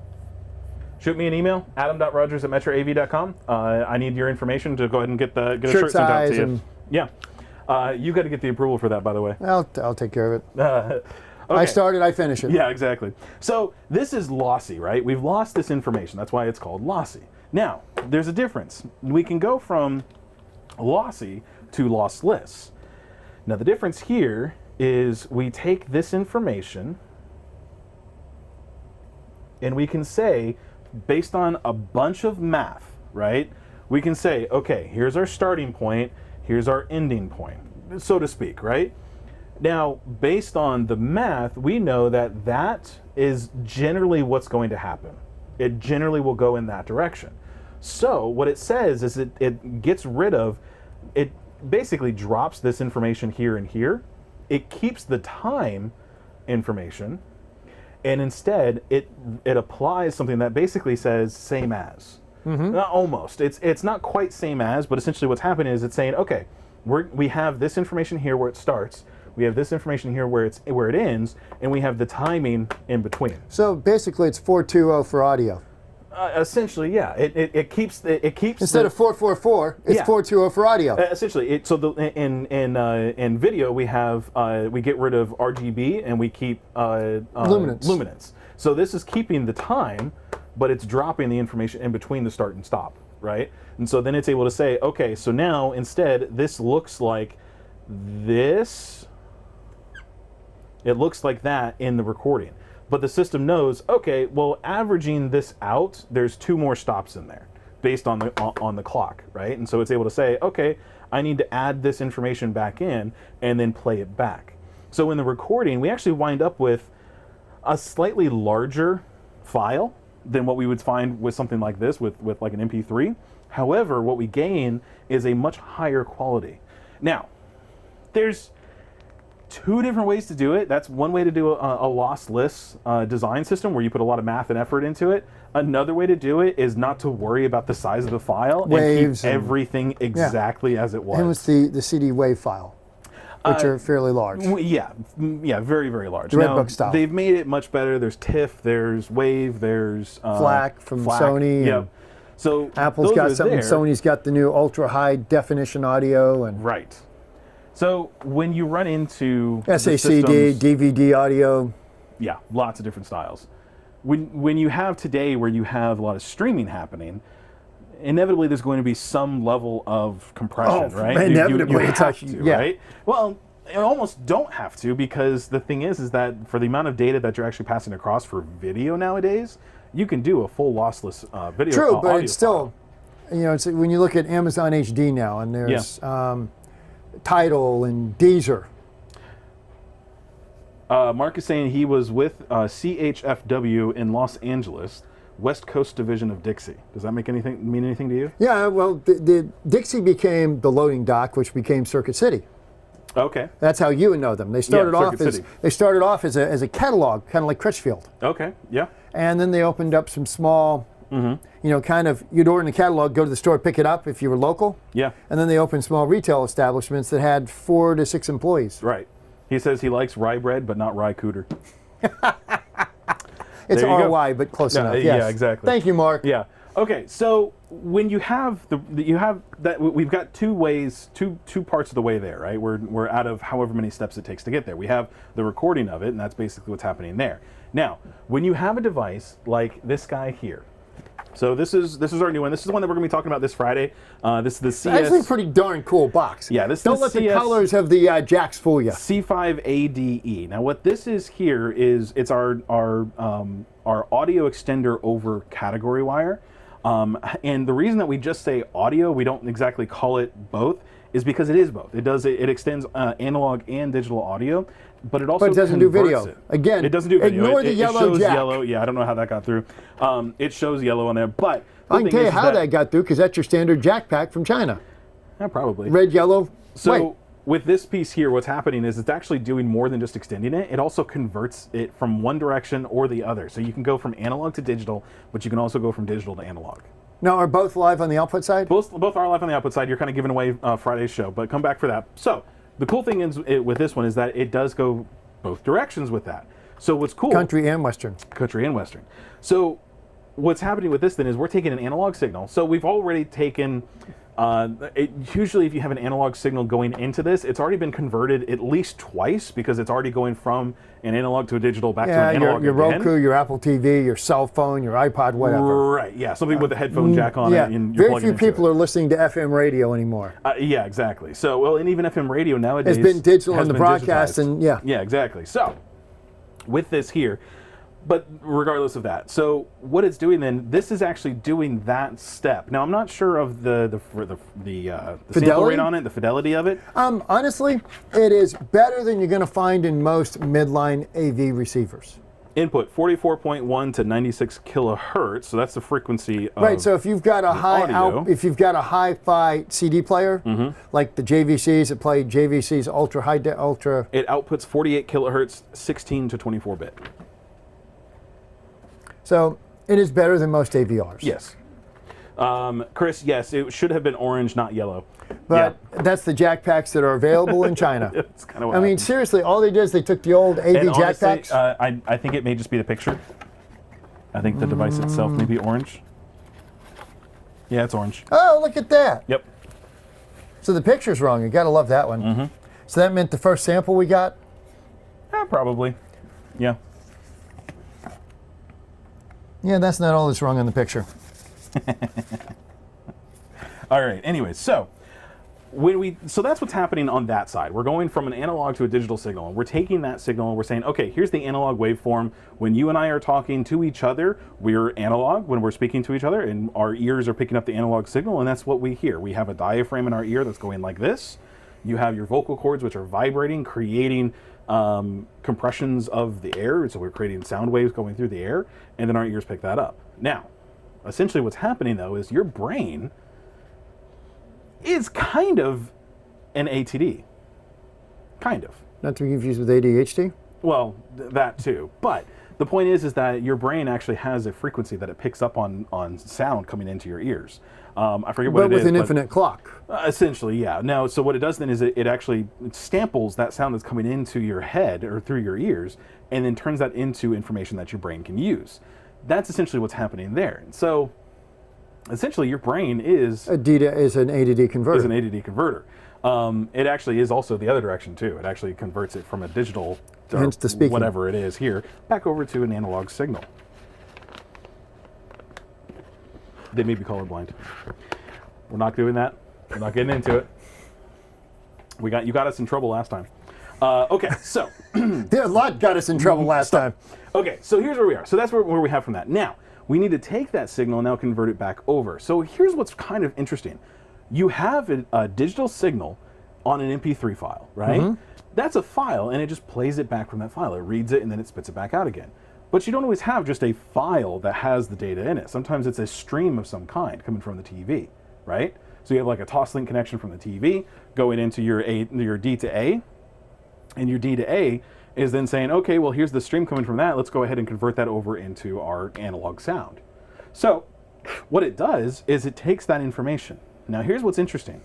Shoot me an email, adam.rogers@MetraAV.com. I need your information to go ahead and get a shirt sent out to you. Yeah. You got to get the approval for that, by the way. I'll take care of it. Okay. I started, I finish it. Yeah, exactly. So this is lossy, right? We've lost this information. That's why it's called lossy. Now, there's a difference. We can go from lossy to lossless. Now, the difference here is we take this information and we can say, based on a bunch of math, right, we can say, okay, here's our starting point, here's our ending point, so to speak, right? Now, based on the math, we know that that is generally what's going to happen. It generally will go in that direction. So what it says is it gets rid of, it basically drops this information here and here. It keeps the time information, and instead it applies something that basically says same as. Not almost. It's not quite same as, but essentially what's happening is it's saying, okay, we have this information here where it starts, we have this information here where it ends, and we have the timing in between. So basically, it's 420 for audio. Essentially, yeah. It keeps instead of 444, it's 420 for audio. Essentially, in video we have we get rid of RGB and we keep luminance. So this is keeping the time, but it's dropping the information in between the start and stop, right? And so then it's able to say, okay, so now instead this looks like this. It looks like that in the recording. But the system knows, okay, well, averaging this out, there's 2 more stops in there based on the clock, right? And so it's able to say, okay, I need to add this information back in and then play it back. So in the recording, we actually wind up with a slightly larger file than what we would find with something like this, with like an MP3. However, what we gain is a much higher quality. Now, there's 2 different ways to do it. That's one way to do a lossless design system where you put a lot of math and effort into it. Another way to do it is not to worry about the size of the file and keep everything exactly as it was. And with the CD WAV file, which are fairly large. Yeah, very, very large. Redbook style. They've made it much better. There's TIFF, there's WAV, there's FLAC from Sony. Yep. So Apple's got something. There. Sony's got the new ultra high definition audio and right. So when you run into SACD, DVD audio, yeah, lots of different styles. When you have today where you have a lot of streaming happening, inevitably there's going to be some level of compression, right? Inevitably, you have to, right? Well, you almost don't have to, because the thing is that for the amount of data that you're actually passing across for video nowadays, you can do a full lossless video. True, but it's still, it's when you look at Amazon HD now, and there's Tidal and Deezer. Mark is saying he was with CHFW in Los Angeles, West Coast Division of Dixie. Does that mean anything to you? Yeah, well, the Dixie became the loading dock, which became Circuit City. Okay. That's how you would know them. They started off as a catalog, kind of like Critchfield. Okay. Yeah. And then they opened up some small, kind of, you'd order in the catalog, go to the store, pick it up if you were local. Yeah. And then they opened small retail establishments that had 4 to 6 employees. Right. He says he likes rye bread, but not rye cooter. It's RY, but close enough. Yes. Yeah, exactly. Thank you, Mark. Yeah. Okay. So when you have we've got 2 ways, two parts of the way there, right? We're out of however many steps it takes to get there. We have the recording of it, and that's basically what's happening there. Now, when you have a device like this guy here, so this is our new one. This is the one that we're going to be talking about this Friday. This is the CS. Actually, a pretty darn cool box. Yeah, this don't let the colors of the jacks fool you. C5ADE. Now, what this is here is it's our audio extender over category wire. And the reason that we just say audio, we don't exactly call it both, is because it is both. It extends analog and digital audio, but it also doesn't do video. Again, it doesn't do video. Ignore the yellow shows jack. Yellow. Yeah, I don't know how that got through. It shows yellow on there, but I can tell you how that got through, because that's your standard jack pack from China. Yeah, probably. Red, yellow, white. With this piece here, what's happening is it's actually doing more than just extending it. It also converts it from one direction or the other. So you can go from analog to digital, but you can also go from digital to analog. Now, are both live on the output side? Both are live on the output side. You're kind of giving away Friday's show, but come back for that. So the cool thing is with this one is that it does go both directions with that. So what's cool? Country and Western. Country and Western. So what's happening with this then is we're taking an analog signal. So we've already taken, usually if you have an analog signal going into this, it's already been converted at least twice, because it's already going from an analog to a digital back to an analog your again. Roku, your Apple TV, your cell phone, your iPod, whatever. Right, yeah, something with a headphone jack on it. And you're very few people are listening to FM radio anymore. Yeah, exactly. So, well, and even FM radio nowadays it's been digital in the broadcast, digitized. and yeah. Yeah, exactly. So, with this here, But regardless of that, so what it's doing then, this is actually doing that step. Now I'm not sure of the sample rate on it, the fidelity of it. Honestly, it is better than you're going to find in most midline AV receivers. Input 44.1 to 96 kilohertz, so that's the frequency of right. So if you've got a if you've got a hi-fi CD player, like the JVCs that play JVC's ultra, it outputs 48 kilohertz, 16 to 24 bit. So it is better than most AVRs. Yes. Chris, yes, it should have been orange, not yellow. But that's the jack packs that are available in China. That's kind of what I mean, happened. seriously, all they did is they took the old AV And jack honestly, packs. I think it may just be the picture. I think the device itself may be orange. Yeah, it's orange. Oh, look at that. Yep. So the picture's wrong. You got to love that one. So that meant the first sample we got? Probably. Yeah. Yeah, that's not all that's wrong on the picture. All right. Anyways, so so that's what's happening on that side. We're going from an analog to a digital signal, and we're taking that signal and we're saying, okay, here's the analog waveform. When you and I are talking to each other, we're analog when we're speaking to each other, and our ears are picking up the analog signal, and that's what we hear. We have a diaphragm in our ear that's going like this. You have your vocal cords, which are vibrating, creating compressions of the air, so we're creating sound waves going through the air, and then our ears pick that up. Now, essentially what's happening though is your brain is kind of an ATD. Kind of. Not to be confused with ADHD? Well, that too. But the point is that your brain actually has a frequency that it picks up on sound coming into your ears. I forget what it is. But with an infinite clock. Essentially, yeah. Now, so what it does then is it actually samples that sound that's coming into your head or through your ears, and then turns that into information that your brain can use. That's essentially what's happening there. So, essentially, your brain is an ADD converter. Is an ADD converter. It actually is also the other direction too. It actually converts it from a digital, hence the speaking, whatever it is here, back over to an analog signal. They may be colorblind. We're not doing that. We're not getting into it. You got us in trouble last time. Okay, so a lot got us in trouble last time. Okay, so here's where we are. So that's where we have from that. Now we need to take that signal and now convert it back over. So here's what's kind of interesting. You have a digital signal on an MP3 file, right? That's a file, and it just plays it back from that file. It reads it, and then it spits it back out again. But you don't always have just a file that has the data in it. Sometimes it's a stream of some kind coming from the TV, right? So you have like a toslink connection from the TV going into your D to A, and your D to A is then saying, okay, well, here's the stream coming from that. Let's go ahead and convert that over into our analog sound. So what it does is it takes that information. Now here's what's interesting.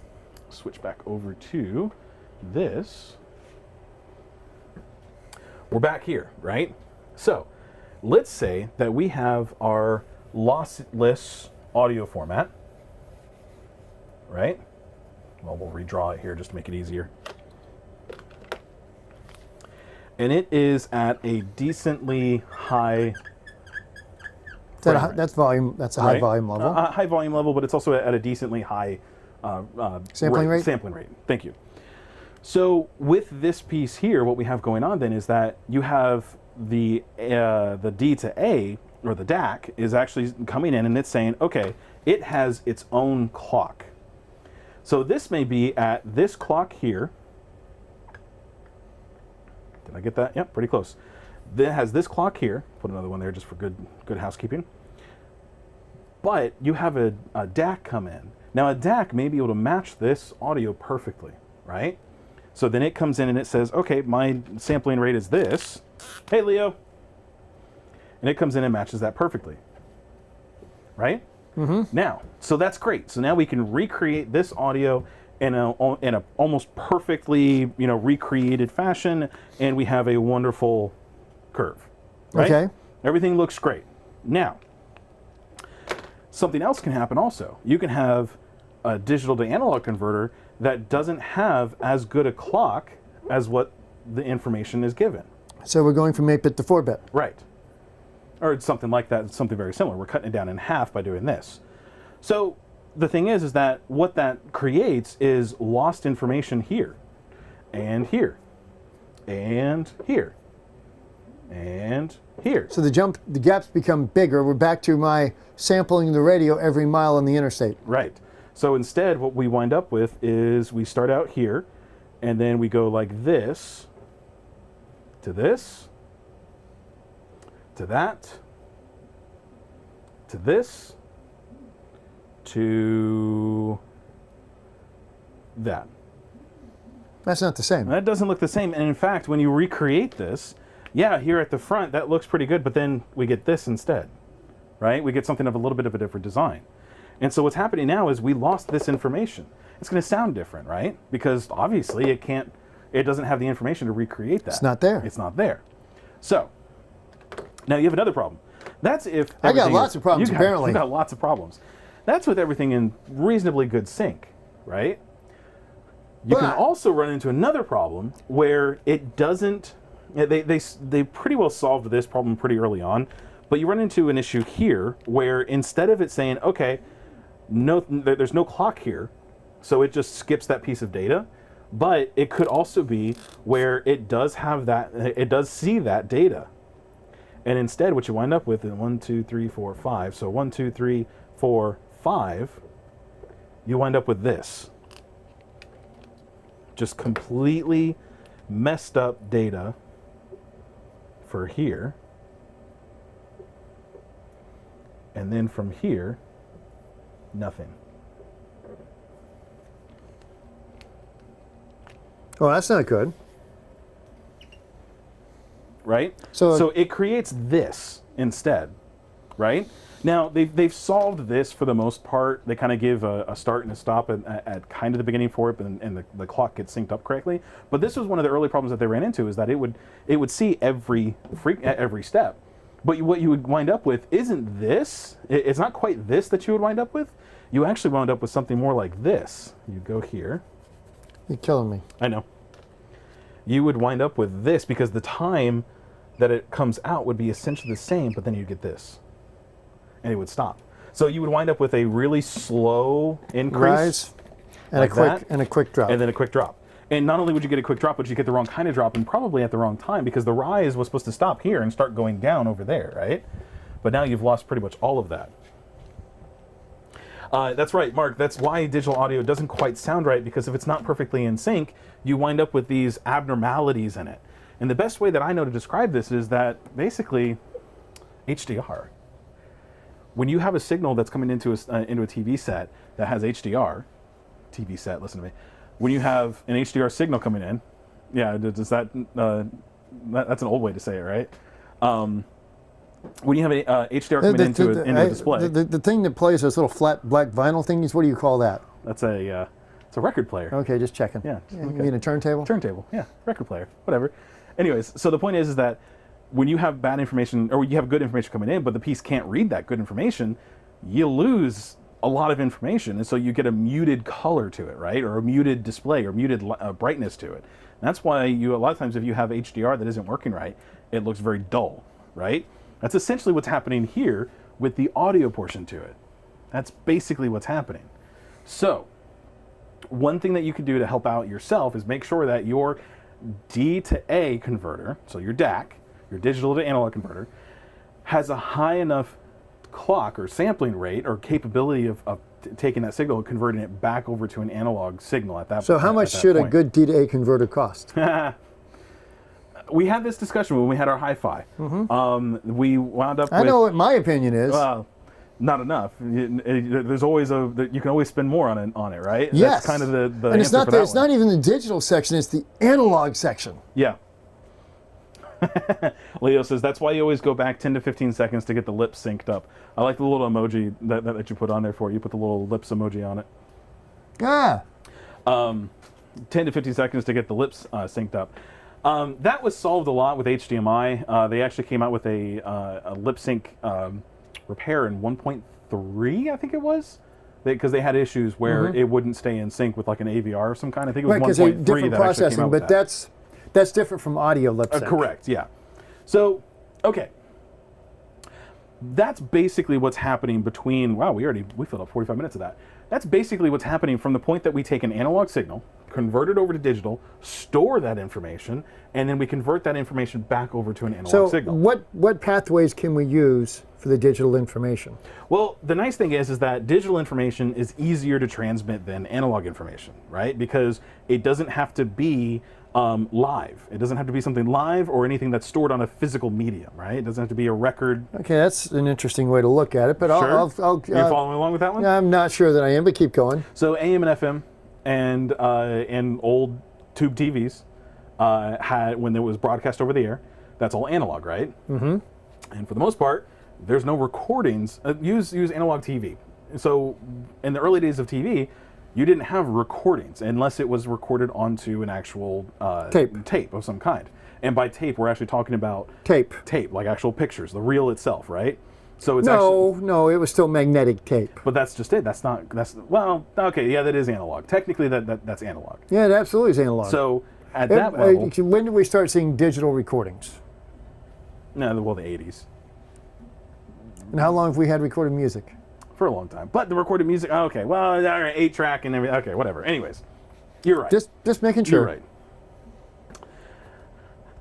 Switch back over to this. We're back here, right? So let's say that we have our lossless audio format, right? Well, we'll redraw it here just to make it easier. And it is at a decently high That's volume. That's a high volume level. High volume level, but it's also at a decently high sampling rate. Sampling rate. Thank you. So with this piece here, what we have going on then is that you have the D to A, or the DAC, is actually coming in and it's saying, okay, it has its own clock. So this may be at this clock here. Did I get that? Yep, pretty close. Then it has this clock here. Put another one there just for good housekeeping. But you have a DAC come in. Now a DAC may be able to match this audio perfectly, right? So then it comes in and it says, okay, my sampling rate is this. Hey, Leo. And it comes in and matches that perfectly, right? Now, so that's great. So now we can recreate this audio in a almost perfectly, recreated fashion, and we have a wonderful curve, right? Okay. Everything looks great. Now, something else can happen also. You can have a digital to analog converter that doesn't have as good a clock as what the information is given. So we're going from 8-bit to 4-bit. Right. Or something like that, something very similar. We're cutting it down in half by doing this. So the thing is that what that creates is lost information here, and here, and here, and here. So the gaps become bigger. We're back to my sampling the radio every mile on the interstate. Right. So instead, what we wind up with is we start out here, and then we go like this, to this, to that, to this, to that. That's not the same. That doesn't look the same. And in fact, when you recreate this, yeah, here at the front, that looks pretty good, but then we get this instead, right? We get something of a little bit of a different design. And so what's happening now is we lost this information. It's going to sound different, right? Because obviously it doesn't have the information to recreate that. It's not there. It's not there. So now you have another problem. That's if I got lots of problems, apparently. You got lots of problems. That's with everything in reasonably good sync, right? You can also run into another problem where it doesn't. They pretty well solved this problem pretty early on, but you run into an issue here where instead of it saying, okay, no, there's no clock here, so it just skips that piece of data, but it could also be where it does have that, it does see that data. And instead, what you wind up with is 1, 2, 3, 4, 5. So 1, 2, 3, 4, 5, you wind up with this. Just completely messed up data for here. And then from here, nothing. Oh, that's not good. Right? So it creates this instead, right? Now, they've solved this for the most part. They kind of give a start and a stop at kind of the beginning for it, and the clock gets synced up correctly. But this was one of the early problems that they ran into, is that it would see every step. But what you would wind up with isn't this. It's not quite this that you would wind up with. You actually wound up with something more like this. You go here. You're killing me. I know. You would wind up with this because the time that it comes out would be essentially the same, but then you get this. And it would stop. So you would wind up with a really slow increase. Rise and like a quick drop. And then a quick drop. And not only would you get a quick drop, but you get the wrong kind of drop, and probably at the wrong time, because the rise was supposed to stop here and start going down over there, right? But now you've lost pretty much all of that. That's right, Mark. That's why digital audio doesn't quite sound right, because if it's not perfectly in sync, you wind up with these abnormalities in it. And the best way that I know to describe this is that basically HDR. When you have a signal that's coming into a TV set that has HDR, TV set, listen to me. When you have an HDR signal coming in, yeah, does that, that's an old way to say it, right? When you have a HDR coming into a display. The thing that plays those little flat black vinyl thingies, what do you call that? That's it's a record player. Okay, just checking. Yeah. You mean a turntable? Turntable, yeah, record player, whatever. Anyways, so the point is that when you have bad information, or you have good information coming in, but the piece can't read that good information, you lose a lot of information, and so you get a muted color to it, right? Or a muted display, or muted brightness to it. And that's why a lot of times if you have HDR that isn't working right, it looks very dull, right? That's essentially what's happening here with the audio portion to it. That's basically what's happening. So, one thing that you can do to help out yourself is make sure that your D to A converter, so your DAC, your digital to analog converter, has a high enough clock or sampling rate or capability of taking that signal and converting it back over to an analog signal at that point. So how much should a good D to A converter cost? We had this discussion when we had our hi-fi. Mm-hmm. We wound up with... I know what my opinion is. Well, not enough. There's always you can always spend more on it, right? Yes. That's kind of the and it's answer not for that it's not even the digital section, it's the analog section. Yeah. Leo says that's why you always go back 10 to 15 seconds to get the lips synced up. I like the little emoji that you put on there for it. You put the little lips emoji on it. Ah. 10 to 15 seconds to get the lips synced up. That was solved a lot with HDMI. They actually came out with a lip sync repair in 1.3, I think it was, because they had issues where it wouldn't stay in sync with like an AVR of some kind. I think it was 1.3 different that processing, actually came out with but that. that's different from audio lip sync. Correct, yeah. So, okay. that's basically what's happening between, wow, we filled up 45 minutes of that. That's basically what's happening from the point that we take an analog signal, convert it over to digital, store that information, and then we convert that information back over to an analog signal. So what pathways can we use for the digital information? Well, the nice thing is that digital information is easier to transmit than analog information, right? Because it doesn't have to be live. It doesn't have to be something live or anything that's stored on a physical medium, right? It doesn't have to be a record. Okay, that's an interesting way to look at it, but Sure. I'll You're following along with that one? I'm not sure that I am, but keep going. So AM and FM and old tube TVs had, when it was broadcast over the air, that's all analog, right? Mm-hmm. And for the most part, there's no recordings. Use analog TV. So in the early days of TV, you didn't have recordings unless it was recorded onto an actual tape of some kind. And by tape, we're actually talking about tape, like actual pictures, the reel itself, right? So it's no, it was still magnetic tape. But that's just it. That's well, okay, yeah, that is analog. Technically, that's analog. Yeah, it absolutely is analog. So at that level, when did we start seeing digital recordings? No, well, the 80s. And how long have we had recorded music? For a long time. But the recorded music, okay, well, all right, 8-track and everything, okay, whatever. Anyways, you're right. Just making sure. You're right.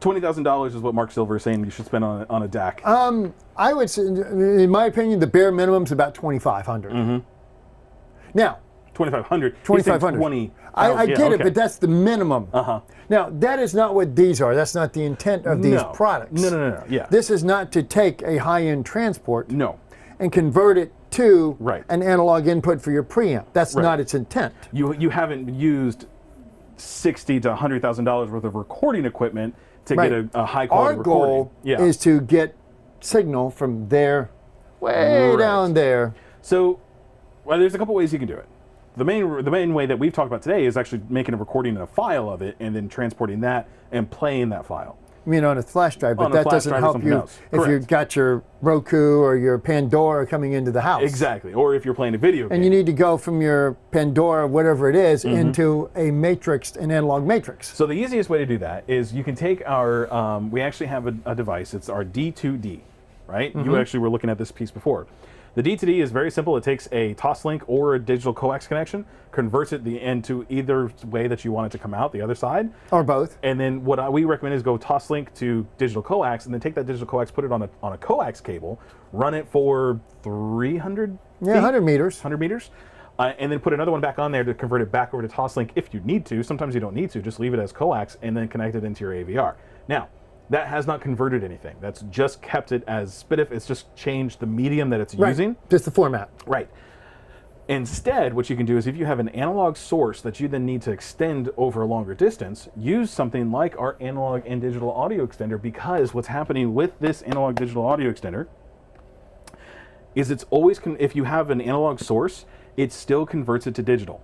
$20,000 is what Mark Silver is saying you should spend on a DAC. I would say, in my opinion, the bare minimum is about $2,500. Mm-hmm. Now, $2,500. $2,500. I get it, but that's the minimum. Uh-huh. Now, that is not what these are. That's not the intent of these products. No. Yeah. This is not to take a high-end transport. No. And convert it to right. an analog input for your preamp. That's not its intent. You haven't used $60,000 to $100,000 worth of recording equipment to get a high quality recording. Our goal is to get signal from there, way down there. So, well, there's a couple ways you can do it. The main way that we've talked about today is actually making a recording and a file of it, and then transporting that and playing that file. I mean, on a flash drive, but that doesn't help you if you've got your Roku or your Pandora coming into the house. Exactly, or if you're playing a video game. And you need to go from your Pandora, whatever it is, into a matrix, an analog matrix. So the easiest way to do that is you can take our, we actually have a device, it's our D2D, right? You actually were looking at this piece before. The D2D is very simple. It takes a Toslink or a digital coax connection, converts it into either way that you want it to come out, the other side. Or both. And then what we recommend is go Toslink to digital coax, and then take that digital coax, put it on a coax cable, run it for 300 feet? 100 meters. 100 meters. And then put another one back on there to convert it back over to Toslink if you need to. Sometimes you don't need to. Just leave it as coax and then connect it into your AVR. Now, that has not converted anything. That's just kept it as SPDIF. It's just changed the medium that it's using. Just the format. Right. Instead, what you can do is if you have an analog source that you then need to extend over a longer distance, use something like our analog and digital audio extender, because what's happening with this analog digital audio extender is it's always, if you have an analog source, it still converts it to digital.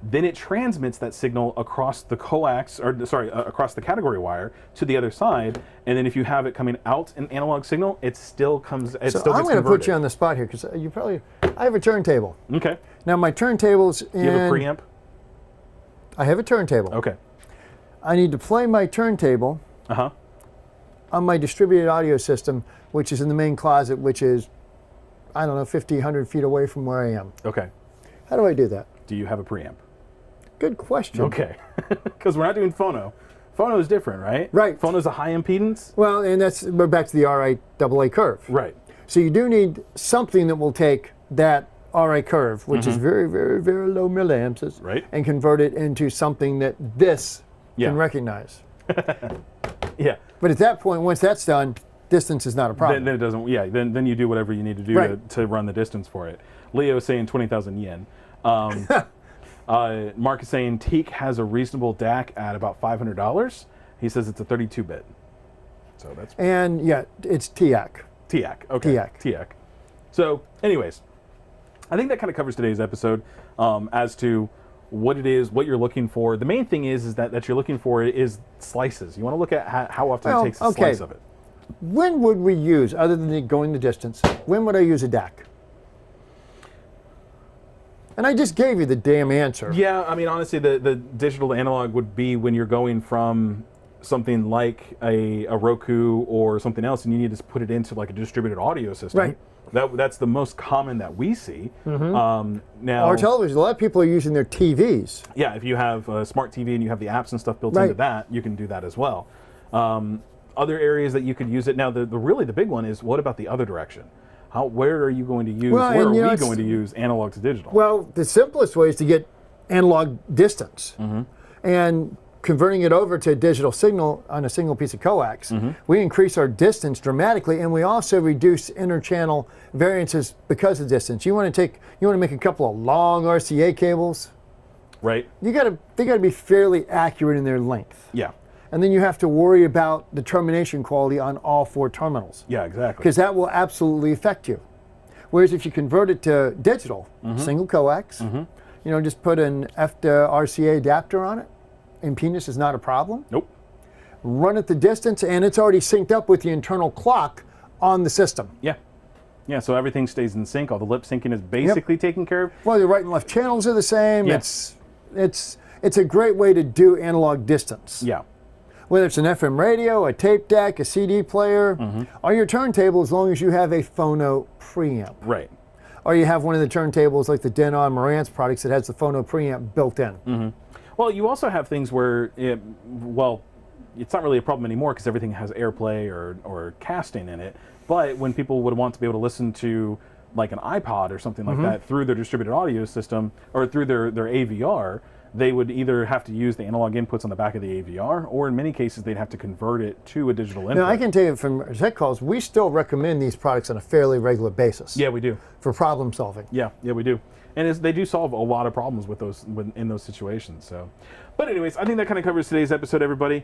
Then it transmits that signal across the coax, or sorry, across the category wire to the other side. And then if you have it coming out an analog signal, it still comes. It so still I'm going to put you on the spot here because you probably. I have a turntable. Okay. Now my turntable's in. Do you have a preamp? I have a turntable. Okay. I need to play my turntable. On my distributed audio system, which is in the main closet, which is, I don't know, 50, 100 feet away from where I am. Okay. How do I do that? Do you have a preamp? Good question. Okay, because we're not doing phono. Phono is different, right? Right. Phono is a high impedance. Well, and we're back to the Riaa curve. Right. So you do need something that will take that Riaa curve, which is very, very, very low milliamps, right, and convert it into something that this can recognize. Yeah. But at that point, once that's done, distance is not a problem. Then it doesn't. Yeah. Then you do whatever you need to do to run the distance for it. Leo is saying 20,000 yen. Mark is saying Teak has a reasonable DAC at about $500. He says it's a 32-bit. So that's. And yeah, it's TIAC. TIAC. Okay. TIAC. So, anyways, I think that kind of covers today's episode as to what it is, what you're looking for. The main thing is that you're looking for is slices. You want to look at how often it takes a slice of it. When would we use, other than going the distance, when would I use a DAC? And I just gave you the damn answer. Yeah, I mean, honestly, the digital to analog would be when you're going from something like a Roku or something else, and you need to put it into like a distributed audio system. Right. That's the most common that we see. Now, Our television, a lot of people are using their TVs. yeah, if you have a smart TV and you have the apps and stuff built Right. into that, you can do that as well. Other areas that you could use it. Now, the really the big one is, what about the other direction? Where are you going to use, Well, where and, are you know, we it's- going to use analog to digital? Well, the simplest way is to get analog distance. And converting it over to a digital signal on a single piece of coax, we increase our distance dramatically, and we also reduce interchannel variances because of distance. You want to make a couple of long RCA cables. Right? They got to be fairly accurate in their length. Yeah. And then you have to worry about the termination quality on all 4 terminals, Yeah, exactly. because that will absolutely affect you. Whereas if you convert it to digital, single coax, just put an F to RCA adapter on it. Impedance is not a problem. Nope. Run it the distance, and it's already synced up with the internal clock on the system. Yeah. Yeah, so everything stays in sync. All the lip syncing is basically taken care of. Well, the right and left channels are the same. Yeah. It's a great way to do analog distance. Yeah. Whether it's an FM radio, a tape deck, a CD player, or your turntable, as long as you have a phono preamp. Right. Or you have one of the turntables like the Denon Marantz products that has the phono preamp built in. Well, you also have things where, it's not really a problem anymore because everything has AirPlay or casting in it. But when people would want to be able to listen to like an iPod or something like that through their distributed audio system or through their AVR, they would either have to use the analog inputs on the back of the AVR, or in many cases they'd have to convert it to a digital input. Now, I can tell you from tech calls, we still recommend these products on a fairly regular basis. Yeah, we do. For problem solving. Yeah, we do. And they do solve a lot of problems with those in those situations. So, but anyways, I think that kind of covers today's episode, everybody.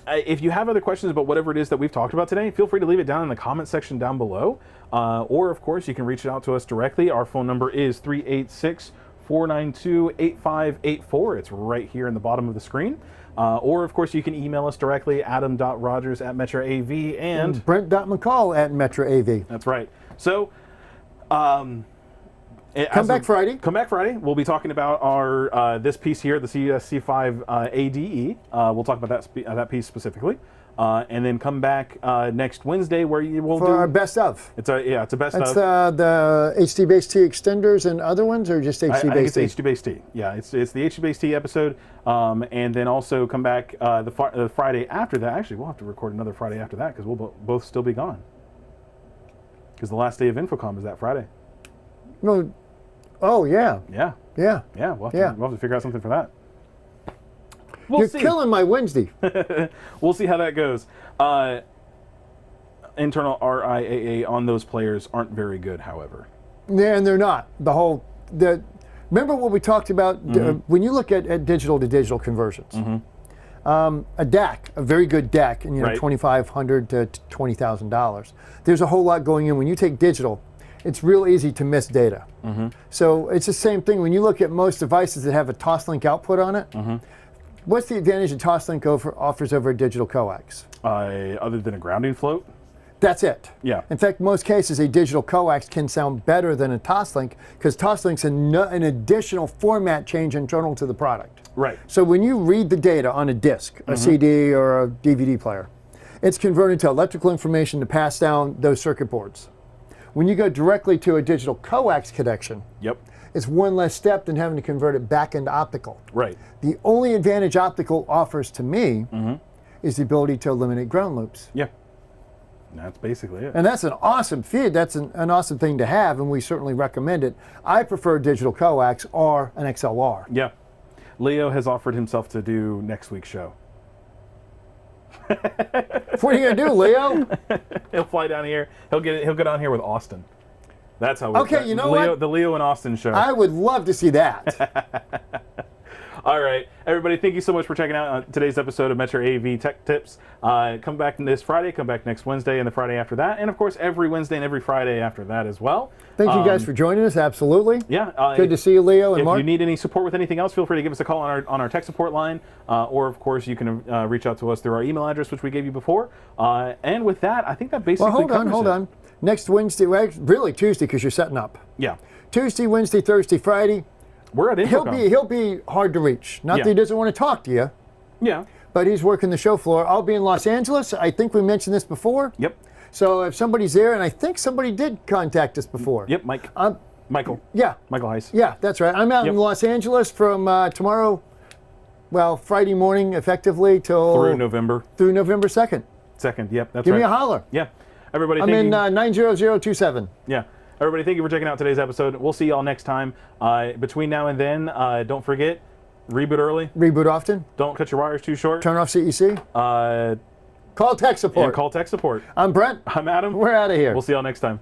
If you have other questions about whatever it is that we've talked about today, feel free to leave it down in the comment section down below. Or, of course, you can reach out to us directly. Our phone number is 386-492-8584. It's right here in the bottom of the screen. Or, of course, you can email us directly, adam.rogers@MetraAV and Brent.McCall@MetraAV. That's right. So, Come back Friday. Come back Friday. We'll be talking about our this piece here, the CSC5 ADE. We'll talk about that piece specifically, and then come back next Wednesday where you will For do our best of. It's a best That's of. the HD-based T extenders and other ones, or just I think HD-based it's T? HD-based T. Yeah, it's the HD-based T episode, and then also come back the Friday after that. Actually, we'll have to record another Friday after that because we'll both still be gone. Because the last day of Infocom is that Friday. No. Oh, yeah. Yeah. Yeah. Yeah. We'll Yeah. have to figure out something for that. We'll You're see. killing my Wednesday. We'll see how that goes. Internal RIAA on those players aren't very good, however. Yeah, and they're not. Remember what we talked about when you look at digital to digital conversions. A DAC, a very good DAC, and Right. $2,500 to $20,000. There's a whole lot going in. When you take digital, it's real easy to miss data. So it's the same thing when you look at most devices that have a Toslink output on it. What's the advantage that Toslink offers over a digital coax? Other than a grounding float? That's it. Yeah. In fact, most cases, a digital coax can sound better than a Toslink because Toslink's an additional format change internal to the product. Right. So when you read the data on a disc, a CD or a DVD player, it's converted to electrical information to pass down those circuit boards. When you go directly to a digital coax connection, Yep. it's one less step than having to convert it back into optical. Right. The only advantage optical offers to me is the ability to eliminate ground loops. Yeah. That's basically it. And that's an awesome feed. That's an awesome thing to have, and we certainly recommend it. I prefer digital coax or an XLR. Yeah. Leo has offered himself to do next week's show. What are you gonna do, Leo? He'll fly down here. He'll get on here with Austin. That's how. Okay, you know what? The Leo and Austin show. I would love to see that. All right, everybody, thank you so much for checking out today's episode of MetraAV Tech Tips. Come back this Friday, come back next Wednesday, and the Friday after that, and of course every Wednesday and every Friday after that as well. Thank you guys for joining us. Absolutely. Yeah. Good to see you, Leo and If Mark. you need any support with anything else, feel free to give us a call on our tech support line, or of course you can reach out to us through our email address, which we gave you before. And with that, I think that basically Well, covers hold it. on. Next Wednesday, well, really Tuesday because you're setting up. Yeah, Tuesday, Wednesday, Thursday, Friday. we're at Infocom. He'll be hard to reach. Not that he doesn't want to talk to you, Yeah. but he's working the show floor. I'll be in Los Angeles. I think we mentioned this before. Yep. So if somebody's there, and I think somebody did contact us before. Yep, Mike. Michael. Yeah. Michael Heiss. Yeah, that's right. I'm out in Los Angeles from tomorrow, well, Friday morning, effectively, till... Through November 2nd. Yep, that's right. Give me a holler. Yeah. Everybody, I'm in 90027. Yeah. Everybody, thank you for checking out today's episode. We'll see y'all next time. Between now and then, don't forget, reboot early. Reboot often. Don't cut your wires too short. Turn off CEC. Call tech support. And call tech support. I'm Brent. I'm Adam. We're out of here. We'll see y'all next time.